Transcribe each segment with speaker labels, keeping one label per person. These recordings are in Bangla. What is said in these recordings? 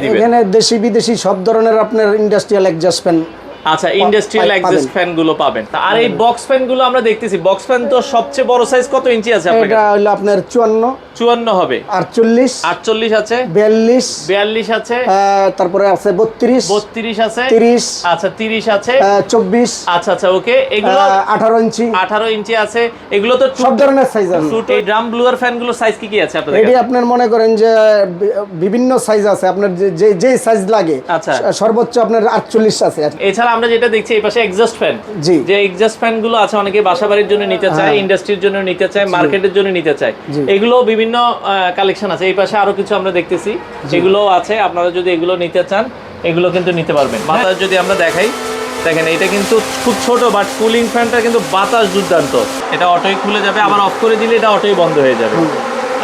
Speaker 1: এখানে দেশি বিদেশি সব ধরনের আপনার ইন্ডাস্ট্রিয়াল এক্সজস্ট ফ্যান।
Speaker 2: আচ্ছা, ইন্ডাস্ট্রিয়াল এক্সজস্ট ফ্যান গুলো পাবেন। আর এই বক্স ফ্যান গুলো আমরা দেখতেছি, বক্স ফ্যান তো সবচেয়ে বড় সাইজ কত ইঞ্চি আছে আপনার
Speaker 1: এটা
Speaker 2: কাছে?
Speaker 1: হলো আপনার
Speaker 2: 54 হবে,
Speaker 1: 48
Speaker 2: 48 আছে,
Speaker 1: 42
Speaker 2: আছে,
Speaker 1: তারপরে আছে
Speaker 2: 32 আছে,
Speaker 1: 30
Speaker 2: আচ্ছা 30 আছে,
Speaker 1: 24
Speaker 2: আচ্ছা আচ্ছা ওকে। এগুলো
Speaker 1: 18
Speaker 2: ইঞ্চি আছে। এগুলো তো
Speaker 1: সব ধরনের সাইজ আছে।
Speaker 2: এই ড্রাম ব্লুয়ার ফ্যান গুলো সাইজ কি কি আছে আপনাদের
Speaker 1: এটি
Speaker 2: কাছে?
Speaker 1: আপনার মনে করেন যে বিভিন্ন সাইজ আছে, আপনার যে সাইজ লাগে।
Speaker 2: আচ্ছা,
Speaker 1: সর্বোচ্চ আপনার 48 আছে।
Speaker 2: এছাড়া আমরা যেটা দেখছি এই পাশে এক্সজস্ট ফ্যান,
Speaker 1: জি,
Speaker 2: যে এক্সজস্ট ফ্যান গুলো আছে, অনেকে বাসাবাড়ির জন্য নিতে চায়, ইন্ডাস্ট্রির জন্য নিতে চায়, মার্কেটের জন্য নিতে চায়, এগুলো বিভিন্ন কালেকশন আছে। এই পাশে আরো কিছু আমরা দেখতেছি, এগুলো আছে। আপনারা যদি এগুলো নিতে চান এগুলো কিন্তু নিতে পারবেন। বাতাস যদি আমরা দেখাই, দেখেন এটা কিন্তু খুব ছোট, বাট কুলিং ফ্যানটা কিন্তু বাতাস দুর্দান্ত। এটা অটোই খুলে যাবে, আবার অফ করে দিলে এটা অটোই বন্ধ হয়ে যাবে।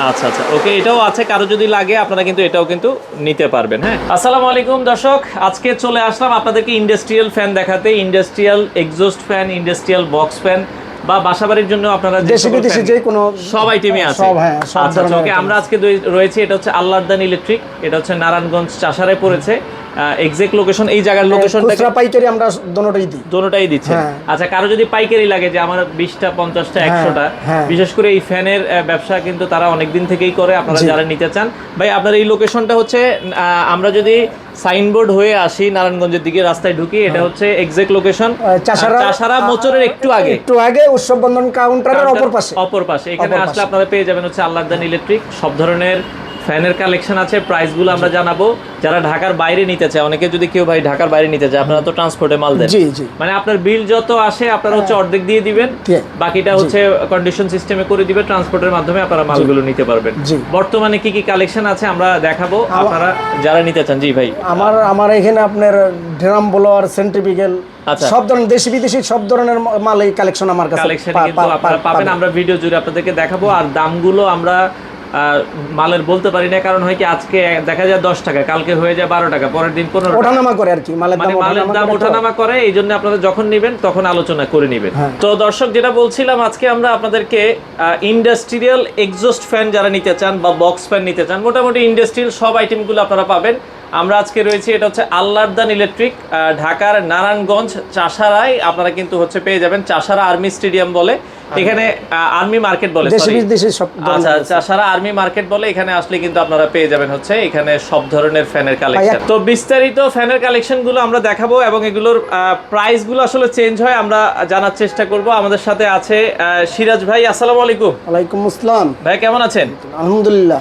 Speaker 2: আচ্ছা আচ্ছা ওকে, এটাও আছে, কারো যদি লাগে আপনারা কিন্তু এটাও কিন্তু নিতে পারবেন। হ্যাঁ, আসসালামু আলাইকুম দর্শক, আজকে চলে আসলাম আপনাদেরকে ইন্ডাস্ট্রিয়াল ফ্যান দেখাতে। Industrial exhaust fan, industrial box fan বা বাসাবাড়ির জন্য আপনারা
Speaker 1: দেশি বিদেশি যে কোনো
Speaker 2: সব আইটেমই আছে।
Speaker 1: সব, হ্যাঁ, সব
Speaker 2: আচ্ছা
Speaker 1: ধরনের
Speaker 2: ওকে, আমরা আজকে রয়েছে, এটা হচ্ছে আল্লাহদান ইলেকট্রিক, এটা হচ্ছে নারায়ণগঞ্জ চাষারায় পড়েছে। এক্সাক্ট লোকেশন, এই জায়গার লোকেশনটা
Speaker 1: খুচরা পাইকারি আমরা দোনোটাই দিই।
Speaker 2: দিচ্ছে। আচ্ছা, কারো যদি পাইকারি লাগে যে আমার 20টা 50টা 100টা, বিশেষ করে এই ফ্যানের ব্যবসা কিন্তু তারা অনেক দিন থেকেই করে, আপনারা যারা নিতে চান ভাই, আপনার এই লোকেশনটা হচ্ছে, আমরা যদি সাইনবোর্ড হয়ে আসি নারায়ণগঞ্জের দিকে রাস্তায় ঢুকি, এটা হচ্ছে এক্সাক্ট লোকেশন চাষারা মোচরের একটু আগে
Speaker 1: উৎসব বন্ধন কাউন্টারের অপর পাশে।
Speaker 2: এখানে আসলে আপনারা পেয়ে যাবেন হচ্ছে আল্লাহদান ইলেকট্রিক। সব ধরনের ফ্যানের কালেকশন আছে, প্রাইসগুলো আমরা জানাবো। যারা ঢাকার বাইরে নিতে চায়, অনেকে যদি কেউ ভাই ঢাকার বাইরে নিতে চায়, আপনারা তো ট্রান্সপোর্টে মাল দেন, মানে আপনার বিল যত আসে আপনারা হচ্ছে অর্ধেক দিয়ে দিবেন, বাকিটা হচ্ছে কন্ডিশন সিস্টেমে করে দিবে, ট্রান্সপোর্টের মাধ্যমে আপনারা মালগুলো নিতে পারবেন। বর্তমানে কি কি কালেকশন আছে আমরা দেখাবো, আপনারা যারা নিতে চান। জি ভাই,
Speaker 1: আমার এখানে আপনার ড্রাম ব্লোয়ার, সেন্ট্রিফিউগাল, সব ধরনের দেশি বিদেশি সব ধরনের মাল এই কালেকশন আমার কাছে
Speaker 2: কিন্তু আপনারা পাবেন। আমরা ভিডিও জুড়ে আপনাদেরকে দেখাবো। আর দামগুলো আমরা মালের বলতে পারি না, কারণ হয় কি আজকে দেখা যায় 10 টাকা, কালকে হয়ে যায় 12 টাকা, পরের দিন 15 টাকা
Speaker 1: ওঠানামা করে আর কি, মালের
Speaker 2: দাম ওঠানামা করে। এই জন্য আপনারা যখন নেবেন তখন আলোচনা করে নেবেন। তো দর্শক, যেটা বলছিলাম, আজকে আমরা আপনাদেরকে ইন্ডাস্ট্রিয়াল এক্সজস্ট ফ্যান যারা নিতে চান বা বক্স ফ্যান নিতে চান, মোটামুটি ইন্ডাস্ট্রিয়াল সব আইটেমগুলো আপনারা পাবেন। আমরা আজকে রয়েছি, এটা হচ্ছে আল্লাহদান ইলেকট্রিক, ঢাকার নারায়ণগঞ্জ চাষারায়। আপনারা কিন্তু হচ্ছে পেয়ে যাবেন, চাষারা আর্মি স্টেডিয়াম বলে, এখানে আর্মি মার্কেট বলে, আচ্ছা চাষারা আর্মি মার্কেট বলে। এখানে আসলে কিন্তু আপনারা পেয়ে যাবেন হচ্ছে এখানে সব ধরনের ফ্যানের কালেকশন। তো বিস্তারিত ফ্যানের কালেকশন গুলো আমরা দেখাবো এবং এগুলোর প্রাইস গুলো আসলে চেঞ্জ হয়, আমরা জানার চেষ্টা করব। আমাদের সাথে আছে সিরাজ ভাই। আসসালামু আলাইকুম।
Speaker 1: ওয়ালাইকুম আসসালাম
Speaker 2: ভাই, কেমন আছেন?
Speaker 1: আলহামদুলিল্লাহ।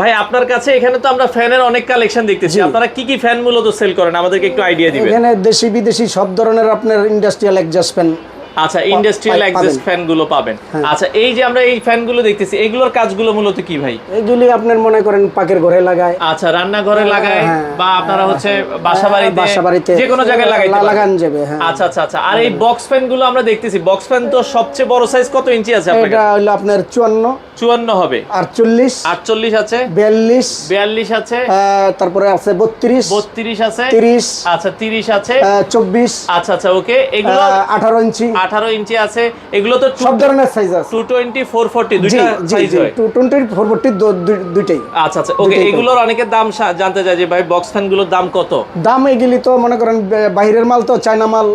Speaker 2: ভাই, আপনার কাছে এখানে তো আমরা ফ্যানের অনেক কালেকশন দেখতেছি, আপনারা কি কি ফ্যান মূলত সেল করেন আমাদেরকে একটু আইডিয়া দিবেন।
Speaker 1: এখানে দেশি বিদেশি সব ধরনের আপনার ইন্ডাস্ট্রিয়াল এক্সজস্ট ফ্যান।
Speaker 2: আচ্ছা, ইন্ডাস্ট্রিয়াল এক্সজস্ট ফ্যান গুলো পাবেন। আচ্ছা, এই যে আমরা এই ফ্যান গুলো দেখতেছি, এগুলোর কাজগুলো মূলত কি ভাই?
Speaker 1: এগুলি আপনার মনে করেন পাকের ঘরে লাগায়,
Speaker 2: আচ্ছা রান্নাঘরে লাগায়, বা আপনারা হচ্ছে বাসাবাড়িতে যে কোনো জায়গায় লাগান যাবে। আচ্ছা আচ্ছা আচ্ছা। আর এই বক্স ফ্যান গুলো আমরা দেখতেছি, বক্স ফ্যান তো সবচেয়ে বড় সাইজ কত ইঞ্চি আছে আপনার কাছে?
Speaker 1: এটা হলো আপনার
Speaker 2: 54 হবে,
Speaker 1: 48
Speaker 2: আছে, 42 আছে,
Speaker 1: তারপরে আছে 32
Speaker 2: আছে,
Speaker 1: 30,
Speaker 2: আচ্ছা 30 আছে,
Speaker 1: 24,
Speaker 2: আচ্ছা আচ্ছা ওকে। এগুলো 18 ইঞ্চি আছে। এগুলো তো
Speaker 1: সব ধরনের সাইজ আছে,
Speaker 2: 220 440 দুইটা সাইজ হয়,
Speaker 1: 220 440 দুইটাই।
Speaker 2: আচ্ছা আচ্ছা ওকে। এগুলোর অনেকের দাম জানতে চাই যে ভাই বক্স ফ্যান গুলোর দাম কত?
Speaker 1: দাম এগুলি তো মনে করেন বাইরের মাল, তো চায়না মাল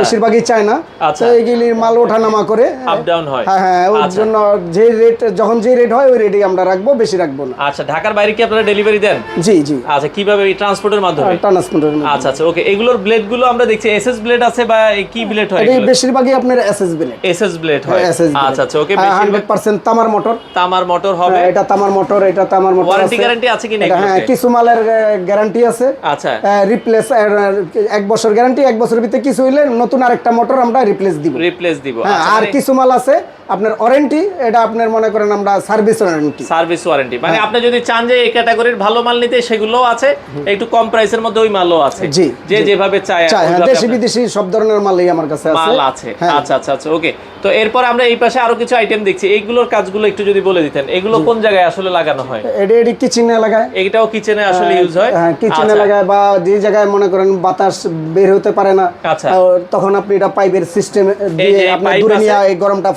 Speaker 1: বেশিরভাগই চায়না, তো এগুলির মাল ওঠানামা করে,
Speaker 2: আপ ডাউন হয়।
Speaker 1: হ্যাঁ, ওর জন্য যে রেট, যখন যে রেট হয় ওই রেটই আমরা রাখবো, বেশি রাখবো না।
Speaker 2: আচ্ছা, ঢাকার বাইরে কি আপনারা ডেলিভারি দেন?
Speaker 1: জি জি।
Speaker 2: আচ্ছা, কিভাবে? এই ট্রান্সপোর্টের মাধ্যমে? আচ্ছা আচ্ছা ওকে। এগুলোর ব্লেড গুলো আমরা দেখছি এসএস ব্লেড আছে, বা কি ব্লেড হয়?
Speaker 1: এই বেশিরভাগই আপনার এসএস ব্লেড
Speaker 2: হয়। আচ্ছা আচ্ছা ওকে।
Speaker 1: 100% তামার মোটর
Speaker 2: হবে।
Speaker 1: এটা তামার মোটর
Speaker 2: ওয়ারেন্টি গ্যারান্টি আছে কি না?
Speaker 1: হ্যাঁ, কিছু মালের গ্যারান্টি আছে।
Speaker 2: আচ্ছা,
Speaker 1: রিপ্লেস 1 বছর গ্যারান্টি, 1 বছরের ভিতরে কিছু হইলে নতুন আরেকটা মোটর আমরা রিপ্লেস দিব। আর কিছু মাল আছে আপনার ওয়ারেন্টি, এটা আপনার মনে করেন আমরা সার্ভিস ওয়ারেন্টি, মানে আপনি যদি চান যে এই ক্যাটাগরির ভালো মাল নিতে, সেগুলো আছে, একটু কম প্রাইসের মধ্যে ওই মালও আছে, যে যেভাবে চায়। দেশি বিদেশি সব ধরনের মালই আমার কাছে আছে।
Speaker 2: আচ্ছা আচ্ছা আচ্ছা, ওকে। তো এরপর আমরা এই পাশে আরো কিছু আইটেম দেখছি, এইগুলোর কাজগুলো একটু যদি বলে দিতেন, এগুলো কোন জায়গায় আসলে লাগানো হয়?
Speaker 1: এটি কিচেনে লাগায়।
Speaker 2: এটাও কিচেনে আসলে ইউজ হয়?
Speaker 1: হ্যাঁ, কিচেনে লাগায়, বা যে জায়গায় মনে করেন বাতাস বের হতে পারে না,
Speaker 2: আচ্ছা,
Speaker 1: তখন আপনি এটা পাইপের সিস্টেম দিয়ে আপনি দূরে নিয়ে এই গরমটা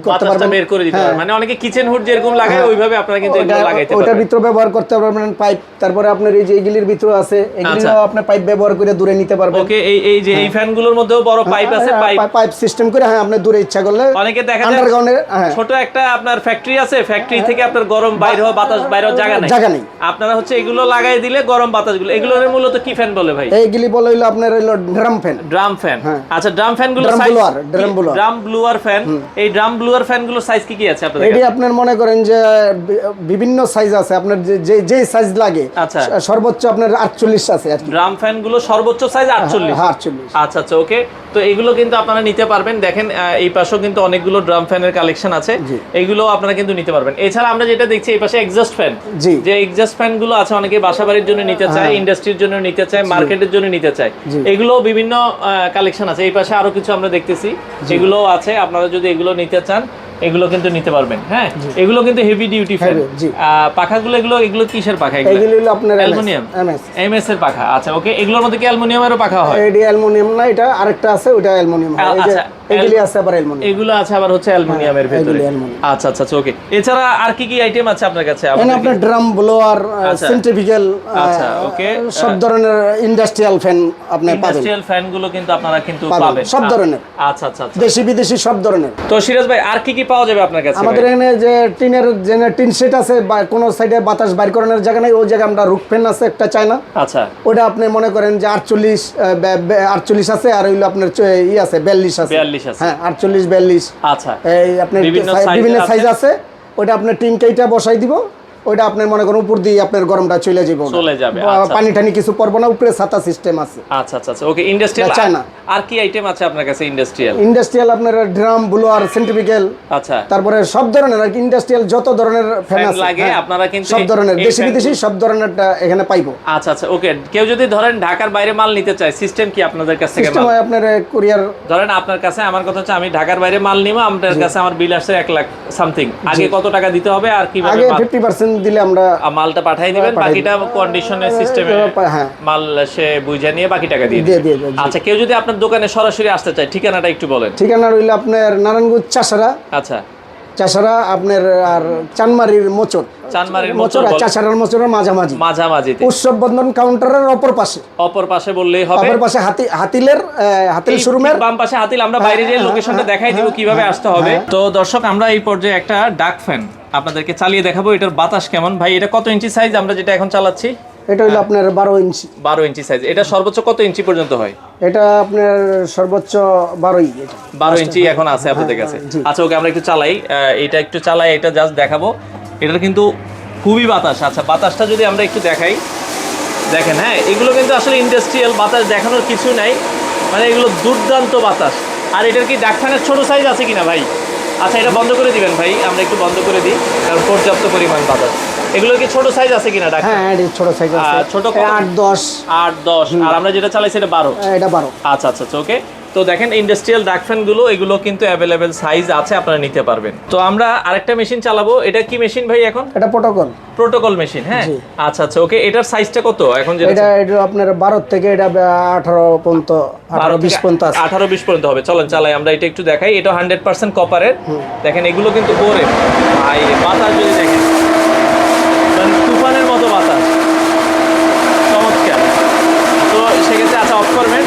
Speaker 1: করতে পারবেন,
Speaker 2: বের করে দিতে পারবেন। মানে অনেকে কিচেন হুড যেরকম লাগায় ওইভাবে আপনারা কিন্তু এগুলো লাগাইতে পারবেন।
Speaker 1: ওটার ভিতরে ব্যবহার করতে পারবেন পাইপ। তারপরে আপনার এই যে এগুলির ভিতরে আছে, এগুলিও আপনি পাইপ ব্যবহার করে দূরে নিতে পারবেন।
Speaker 2: ওকে, এই যে এই ফ্যানগুলোর মধ্যেও বড় পাইপ আছে,
Speaker 1: পাইপ সিস্টেম করে হ্যাঁ আপনি দূরে ইচ্ছা করলে।
Speaker 2: অনেকে দেখা যায় ছোট একটা আপনার ফ্যাক্টরি আছে, ফ্যাক্টরি থেকে আপনার গরম বাইরে হওয়া বাতাস বাইরে হওয়ার জায়গা নেই, আপনারা হচ্ছে এগুলো লাগাই দিলে গরম বাতাসগুলো, এগুলোর মূলত কি ফ্যান বলে ভাই?
Speaker 1: এইগুলি বলে হইলো আপনার হইলো ড্রাম ফ্যান।
Speaker 2: ড্রাম ফ্যান, আচ্ছা। ড্রাম ফ্যানগুলো ড্রাম ব্লুয়ার ফ্যান, এই ড্রাম ব্লুয়ার ফ্যানগুলোর সাইজ কি আছে আপনাদের?
Speaker 1: এটি আপনার মনে করেন যে বিভিন্ন সাইজ আছে, আপনার যে সাইজ লাগে।
Speaker 2: আচ্ছা,
Speaker 1: সর্বোচ্চ আপনার 48 আছে আর কি।
Speaker 2: ড্রাম ফ্যানগুলো সর্বোচ্চ সাইজ 48।
Speaker 1: হ্যাঁ 48।
Speaker 2: আচ্ছা আচ্ছা, ওকে। তো এগুলো কিন্তু আপনারা নিতে পারবেন। দেখেন এই পাশেও কিন্তু অনেকগুলো ড্রাম ফ্যানের কালেকশন আছে, এগুলো আপনারা কিন্তু নিতে পারবেন। এছাড়া আমরা যেটা দেখছি এই পাশে এক্সস্ট ফ্যান, যে এক্সস্ট ফ্যানগুলো আছে, অনেকে বাসাবাড়ির জন্য নিতে চায়, ইন্ডাস্ট্রির জন্য নিতে চায়, মার্কেটের জন্য নিতে চায়, এগুলো বিভিন্ন কালেকশন আছে। এই পাশে আরো কিছু আমরা দেখতেছি, এগুলো আছে। আপনারা যদি এগুলো নিতে চান এগুলো কিন্তু নিতে পারবেন। হ্যাঁ, এগুলো কিন্তু হেভি ডিউটি ফ্যান। পাখাগুলো এগুলো কিসের পাখা?
Speaker 1: এগুলো হলো আপনার
Speaker 2: অ্যালুমিনিয়াম, এমএস এর পাখা। আচ্ছা, ওকে। এগুলোর মধ্যে কি অ্যালুমিনিয়ামেরও পাখা হয়?
Speaker 1: এটি অ্যালুমিনিয়াম না, এটা আরেকটা আছে, ওটা অ্যালুমিনিয়াম।
Speaker 2: আচ্ছা,
Speaker 1: এগুলি আছে আবার অ্যালুমিনিয়াম,
Speaker 2: এগুলো আছে আবার হচ্ছে অ্যালুমিনিয়ামের ভিতরে। আচ্ছা আচ্ছা, ওকে। এছাড়া আর কি কি আইটেম আছে আপনার কাছে?
Speaker 1: আপনার ড্রাম ব্লোয়ার, সেন্ট্রিফিউগাল,
Speaker 2: আচ্ছা, ওকে,
Speaker 1: সব ধরনের ইন্ডাস্ট্রিয়াল ফ্যান আপনি পাবেন।
Speaker 2: ইন্ডাস্ট্রিয়াল ফ্যানগুলো কিন্তু আপনারা কিন্তু পাবেন
Speaker 1: সব ধরনের।
Speaker 2: আচ্ছা আচ্ছা,
Speaker 1: দেশি বিদেশি সব ধরনের।
Speaker 2: তো সিরাজ ভাই, আর কি কি পাওয়া যাবে আপনার কাছে?
Speaker 1: আমাদের এখানে যে টিনের যে টিন সেট আছে, বা কোন সাইডে বাতাস বাইর করানোর জায়গা নাই, ওই জায়গায় আমরা রুফ ফ্যান আছে একটা চায়না।
Speaker 2: আচ্ছা,
Speaker 1: ওটা আপনি মনে করেন যে 48 আছে, আর হইলো আপনার আছে 42 আছে। হ্যাঁ, 48 42।
Speaker 2: আচ্ছা,
Speaker 1: এই আপনার বিভিন্ন সাইজ আছে। ওটা আপনি টিন কেইটা বসাই দিব, ওইটা আপনার মনে করেন উপর দিয়ে আপনার গরমটা চলে যাবে। পানি টানি কিছু পড়বো না, উপরে ছাতা সিস্টেম আছে।
Speaker 2: আচ্ছা আচ্ছা, ওকে। ইন্ডাস্ট্রিয়াল চায়না আর কি আইটেম আছে আপনার কাছে? ইন্ডাস্ট্রিয়াল
Speaker 1: আপনার ড্রাম, ব্লোয়ার, সেন্ট্রিফিউগাল,
Speaker 2: আচ্ছা,
Speaker 1: তারপরে সব ধরনের আর কি ইন্ডাস্ট্রিয়াল যত ধরনের ফ্যান আছে
Speaker 2: লাগে আপনারা কিন্তু
Speaker 1: সব ধরনের দেশি বিদেশি সব ধরনের এখানে পাইবো।
Speaker 2: আচ্ছা আচ্ছা, ওকে। কেউ যদি ধরেন ঢাকার বাইরে মাল নিতে চায়, সিস্টেম কি আপনাদের কাছে?
Speaker 1: সিস্টেম হয় আপনার কুরিয়ার।
Speaker 2: ধরেন আপনার কাছে, আমার কথা হচ্ছে আমি ঢাকার বাইরে মাল নিব, আপনার কাছে আমার বিল আসছে 1 লাখ সামথিং, আগে কত টাকা দিতে হবে আর কিভাবে?
Speaker 1: আগে 50% দিলে আমরা
Speaker 2: মালটা পাঠিয়ে দিবেন, বাকিটা কন্ডিশনের সিস্টেমে মাল সে বুঝে নিয়ে বাকি টাকা দিয়ে দিবে। আচ্ছা, কেউ যদি আপনার দোকানে সরাসরি আসতে চায়, ঠিকানাটা একটু বলেন।
Speaker 1: ঠিকানা রইল আপনার নারায়ণগঞ্জ চাষারা।
Speaker 2: আচ্ছা,
Speaker 1: চাষারা আপনার আর চানমারির মোচর, চাষারার মোচরের মাঝামাঝি উৎসব বন্ধন কাউন্টারের অপর পাশে বললেই হবে। অপর পাশে হাতিল শোরুমের
Speaker 2: বাম পাশে হাতিল। আমরা বাইরে যে লোকেশনটা দেখাই দিব কিভাবে আসতে হবে। তো দর্শক, আমরা এই পর্যায়ে একটা ডাক ফ্যান আপনাদেরকে চালিয়ে দেখাবো। এটার বাতাস কেমন ভাই? এটা কত ইঞ্চি সাইজ আমরা যেটা এখন চালাচ্ছি?
Speaker 1: এটা হলো আপনার 12 ইঞ্চি।
Speaker 2: 12 ইঞ্চি সাইজ। এটা সর্বোচ্চ কত ইঞ্চি পর্যন্ত হয়?
Speaker 1: এটা আপনার সর্বোচ্চ
Speaker 2: 12 ইঞ্চি এখন আছে আপনাদের কাছে। আচ্ছা, ওকে, আমরা একটু চালাই, এটা একটু চালাই, এটা জাস্ট দেখাবো। এটার কিন্তু খুবই বাতাস। আচ্ছা, বাতাসটা যদি আমরা একটু দেখাই, দেখেন। হ্যাঁ, এগুলো কিন্তু আসলে ইন্ডাস্ট্রিয়াল বাতাস, দেখানোর কিছু নাই, মানে এগুলো দুর্দান্ত বাতাস। আর এটার কি ডাক ফ্যানের ছোট সাইজ আছে কিনা ভাই? আচ্ছা, এটা বন্ধ করে দিবেন ভাই, আমরা একটু বন্ধ করে দিই, কারণ পর্যাপ্ত পরিমাণ বাতাস। এগুলো কি ছোট সাইজ আছে কিনা?
Speaker 1: হ্যাঁ, এটা ছোট সাইজ আছে।
Speaker 2: ছোট
Speaker 1: 8 10।
Speaker 2: আর আমরা যেটা চালাইছি এটা 12।
Speaker 1: এটা 12।
Speaker 2: আচ্ছা আচ্ছা, ওকে। তো দেখেন, ইন্ডাস্ট্রিয়াল ডাক ফ্যান গুলো, এগুলো কিন্তু অ্যাভেলেবেল সাইজ আছে, আপনারা নিতে পারবেন। তো আমরা আরেকটা মেশিন চালাবো। এটা কি মেশিন ভাই এখন?
Speaker 1: এটা প্রোটোকল মেশিন।
Speaker 2: হ্যাঁ, আচ্ছা আচ্ছা, ওকে। এটার সাইজটা কত এখন?
Speaker 1: এটা আপনার 12 থেকে এটা 18 পর্যন্ত, 18 20 পর্যন্ত আছে।
Speaker 2: 18 20 পর্যন্ত হবে। চলেন চালাই, আমরা এটা একটু দেখাই। এটা 100% কপারের। দেখেন, এগুলো কিন্তু ওরে ভাই, বাতাস যদি দেখেন, তুফানের মতো বাতাস, চমৎকার। তো সেক্ষেত্রে আচ্ছা, অফ করবেন।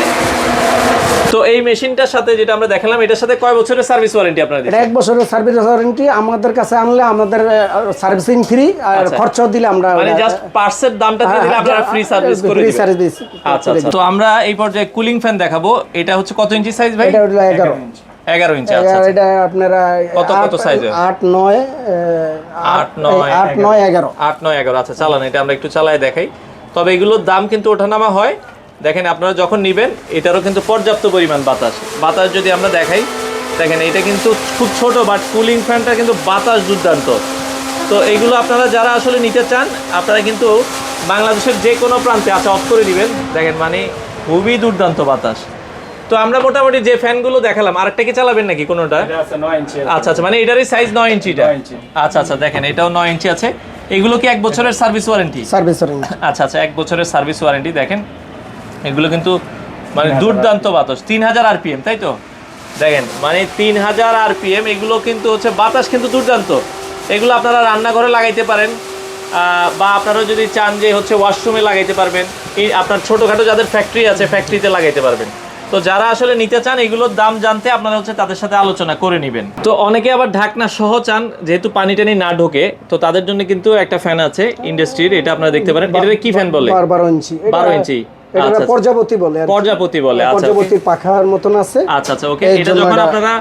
Speaker 2: তো এই মেশিনটার সাথে যেটা আমরা দেখালাম, এটার সাথে কয় বছরের সার্ভিস ওয়ারেন্টি আপনারা দিচ্ছেন?
Speaker 1: 1 বছরের সার্ভিস ওয়ারেন্টি। আমাদের কাছে আনলে আমাদের সার্ভিসিং ফ্রি, আর খরচাও দিলে আমরা
Speaker 2: মানে জাস্ট পার্টসের দামটা দিয়ে দিলে আপনারা ফ্রি সার্ভিস করে দিবেন। আচ্ছা আচ্ছা। তো আমরা এই পর্যায়ে কুলিং ফ্যান দেখাবো। এটা হচ্ছে কত ইঞ্চি সাইজ ভাই?
Speaker 1: এটা হলো
Speaker 2: 11 ইঞ্চি। আচ্ছা,
Speaker 1: এটা আপনারা
Speaker 2: কত সাইজ?
Speaker 1: 8 9 11।
Speaker 2: আচ্ছা, চালান, এটা আমরা একটু চালায় দেখাই। তবে এগুলোর দাম কিন্তু ওঠানামা হয়। দেখেন, আপনারা যখন নেবেন, এটারও কিন্তু পর্যাপ্ত পরিমাণ বাতাস যদি আমরা দেখাই, দেখেন এটা কিন্তু খুব ছোট, বাট কুলিং ফ্যানটা কিন্তু বাতাস দুর্দান্ত। তো এইগুলো আপনারা যারা আসলে নিতে চান, আপনারা কিন্তু বাংলাদেশের যে কোনো প্রান্তে, আচ্ছা অফ করে দিবেন, দেখেন মানে খুবই দুর্দান্ত বাতাস। তো আমরা মোটামুটি যে ফ্যানগুলো দেখালাম আরেকটা কি চালাবেন নাকি কোনোটা? আচ্ছা আচ্ছা, মানে এটারই সাইজ 9 ইঞ্চিটা। আচ্ছা আচ্ছা, দেখেন এটাও 9 ইঞ্চি আছে। এগুলো কি 1 বছরের সার্ভিস ওয়ারেন্টি?
Speaker 1: Service warranty.
Speaker 2: আচ্ছা আচ্ছা, 1 বছরের সার্ভিস ওয়ারেন্টি। দেখেন এগুলো কিন্তু মানে দুর্দান্ত বাতাস, 3000 আরপিএম, তাই তো? দেখেন মানে 3000 আরপিএম, এগুলো কিন্তু হচ্ছে বাতাস কিন্তু দুর্দান্ত। এগুলো আপনারা রান্নাঘরে লাগাইতে পারেন, বা আপনারা যদি চান যে হচ্ছে ওয়াশরুমে লাগাইতে পারবেন। এই আপনার ছোটোখাটো যাদের ফ্যাক্টরি আছে ফ্যাক্টরিতে লাগাইতে পারবেন। তো যারা আসলে নিতে চান এগুলোর দাম জানতে আপনারা হচ্ছে তাদের সাথে আলোচনা করে নেবেন। তো অনেকে আবার ঢাকনা সহ চান, যেহেতু পানি টানি না ঢোকে, তো তাদের জন্য কিন্তু একটা ফ্যান আছে ইন্ডাস্ট্রির, এটা আপনারা দেখতে পারেন। এটা কি ফ্যান বলে?
Speaker 1: 12 ইঞ্চি।
Speaker 2: 12 ইঞ্চি।
Speaker 1: এটা প্রজাপতি বলে।
Speaker 2: প্রজাপতি বলে। আচ্ছা,
Speaker 1: প্রজাপতির পাখার মতন আছে।
Speaker 2: আচ্ছা আচ্ছা, ওকে। এটা যখন আপনারা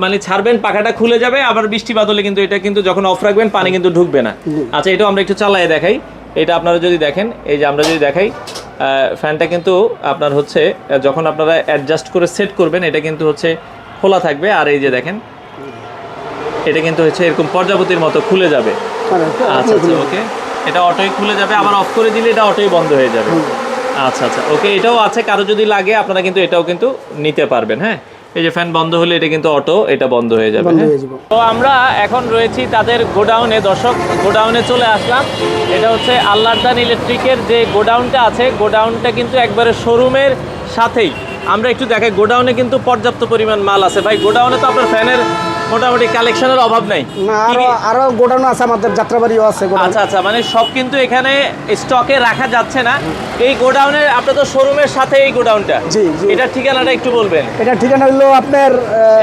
Speaker 2: মানে ছাড়বেন পাখাটা খুলে যাবে, আবার বৃষ্টি বাদলে কিন্তু এটা কিন্তু যখন অফ রাখবেন পানি কিন্তু ঢুকবে না। আচ্ছা, এটাও আমরা একটু চালায়ে দেখাই। এটা আপনারা যদি দেখেন, এই যে আমরা যদি দেখাই, ফ্যানটা কিন্তু আপনার হচ্ছে যখন আপনারা অ্যাডজাস্ট করে সেট করবেন এটা কিন্তু হচ্ছে খোলা থাকবে। আর এই যে দেখেন এটা কিন্তু হচ্ছে এরকম প্রজাপতির মতো খুলে যাবে। আচ্ছা আচ্ছা, ওকে। এটা অটোই খুলে যাবে, আবার অফ করে দিলে এটা অটোই বন্ধ হয়ে যাবে। আচ্ছা আচ্ছা, ওকে। এটাও আছে, কারো যদি লাগে আপনারা কিন্তু এটাও কিন্তু নিতে পারবেন। হ্যাঁ, এই যে ফ্যান বন্ধ হলে এটা কিন্তু অটো, এটা বন্ধ হয়ে যাবে। তো আমরা এখন রয়েছি তাদের গোডাউনে। দর্শক, গোডাউনে চলে আসলাম। এটা হচ্ছে আল্লাহদান ইলেকট্রিকের যে গোডাউনটা আছে, গোডাউনটা কিন্তু একবারে শোরুমের সাথেই। আমরা একটু দেখাই, গোডাউনে কিন্তু পর্যাপ্ত পরিমাণ মাল আছে। ভাই, গোডাউনে তো আপনার ফ্যানের মোটামুটি কালেকশনের অভাব নাই?
Speaker 1: না, আরো গোডাউন আছে, আমাদের যাত্রাবাড়িও আছে।
Speaker 2: আচ্ছা আচ্ছা, মানে সব কিন্তু এখানে স্টকে রাখা যাচ্ছে না। এই গোডাউনের আপনার তো শোরুমের সাথে এই গোডাউনটা।
Speaker 1: জি জি।
Speaker 2: এটা ঠিকানাটা একটু বলবেন?
Speaker 1: এটা ঠিকানা হলো আপনার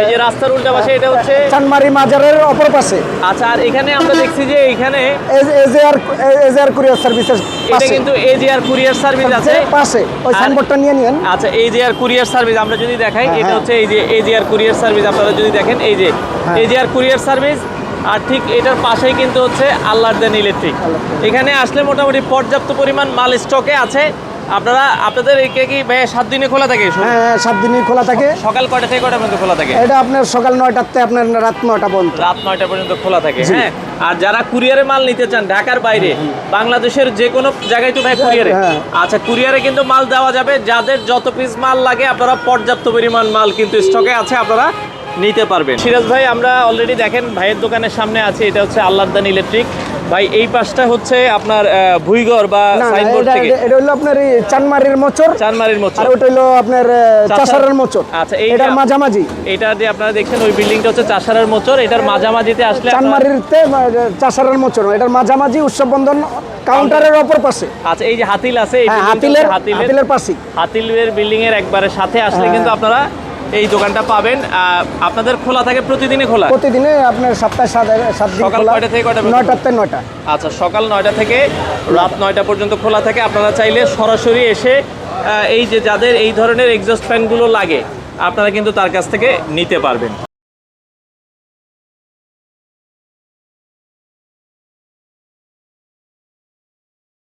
Speaker 2: এই যে রাস্তার উল্টা পাশে, এটা হচ্ছে
Speaker 1: চানমারি মাজারের অপর পাশে।
Speaker 2: আচ্ছা, আর এখানে আমরা দেখছি যে এখানে
Speaker 1: এজেআর কুরিয়ার সার্ভিসের
Speaker 2: এটা কিন্তু এজেআর কুরিয়ার সার্ভিস আছে
Speaker 1: পাশে। ওই সাইনবোর্ডটা নিয়ে নিন।
Speaker 2: আচ্ছা, এজেআর কুরিয়ার সার্ভিস আমরা যদি দেখাই, এটা হচ্ছে এই যে এজেআর কুরিয়ার সার্ভিস। আপনারা যদি দেখেন, এই যে এজেআর কুরিয়ার সার্ভিস, আর ঠিক এটার পাশেই কিন্তু হচ্ছে আল্লাহদান ইলেকট্রিক। এখানে আসলে মোটামুটি পর্যাপ্ত পরিমাণ মাল স্টকে আছে। আপনারা আপনাদের একে কি ভাই 7 দিনে খোলা থাকে?
Speaker 1: হ্যাঁ, 7 দিনই খোলা থাকে।
Speaker 2: সকাল কয়টা থেকে কয়টা পর্যন্ত খোলা থাকে?
Speaker 1: এটা আপনার সকাল 9টাতে আপনার রাত 9টা পর্যন্ত।
Speaker 2: রাত 9টা পর্যন্ত খোলা থাকে। হ্যাঁ, আর যারা কুরিয়ারে মাল নিতে চান ঢাকার বাইরে, বাংলাদেশের যে কোনো জায়গায় তো ভাই কুরিয়ারে। আচ্ছা, কুরিয়ারে কিন্তু মাল দেওয়া যাবে। যাদের যত পিস মাল লাগে আপনারা পর্যাপ্ত পরিমাণ মাল কিন্তু স্টকে আছে, আপনারা নিতে পারবেন। সিরাজ ভাই, আমরা অলরেডি দেখেন ভাইয়ের দোকানের সামনে আছে। এটা হচ্ছে আল্লাহদান ইলেকট্রিক। ভাই, এই পাশটা হচ্ছে আপনার ভুইগর বা সাইনবোর্ড থেকে।
Speaker 1: এটা হলো আপনার এই চানমারির মোচর।
Speaker 2: চানমারির মোচর।
Speaker 1: আর ওটা হলো আপনার চাষারের মোচর।
Speaker 2: আচ্ছা,
Speaker 1: এটার মাঝামাঝি।
Speaker 2: এটা যে আপনারা দেখছেন ওই বিল্ডিংটা হচ্ছে চাষারের মোচর। এটার মাঝামাঝিতে আসলে
Speaker 1: চানমারিতে চাষারের মোচর, এটার মাঝামাঝি উৎসব বন্ধন কাউন্টারের অপর পাশে।
Speaker 2: আচ্ছা, এই যে হাতিল আছে, এই
Speaker 1: হাতিলের পাশে,
Speaker 2: হাতিলের বিল্ডিং এর একবারে সাথে আসলে কিন্তু আপনারা এই দোকানটা পাবেন। আপনাদের খোলা থাকে প্রতিদিনই? খোলা
Speaker 1: প্রতিদিনে আপনার সপ্তাহে 7 দিন।
Speaker 2: সকাল কয়টা থেকে কয়টা?
Speaker 1: 9টাতে 9টা।
Speaker 2: আচ্ছা, সকাল 9টা থেকে রাত 9টা পর্যন্ত খোলা থাকে। আপনারা চাইলে সরাসরি এসে এই যে যাদের এই ধরনের এক্সস্ট ফ্যানগুলো লাগে আপনারা কিন্তু তার কাছ থেকে নিতে পারবেন।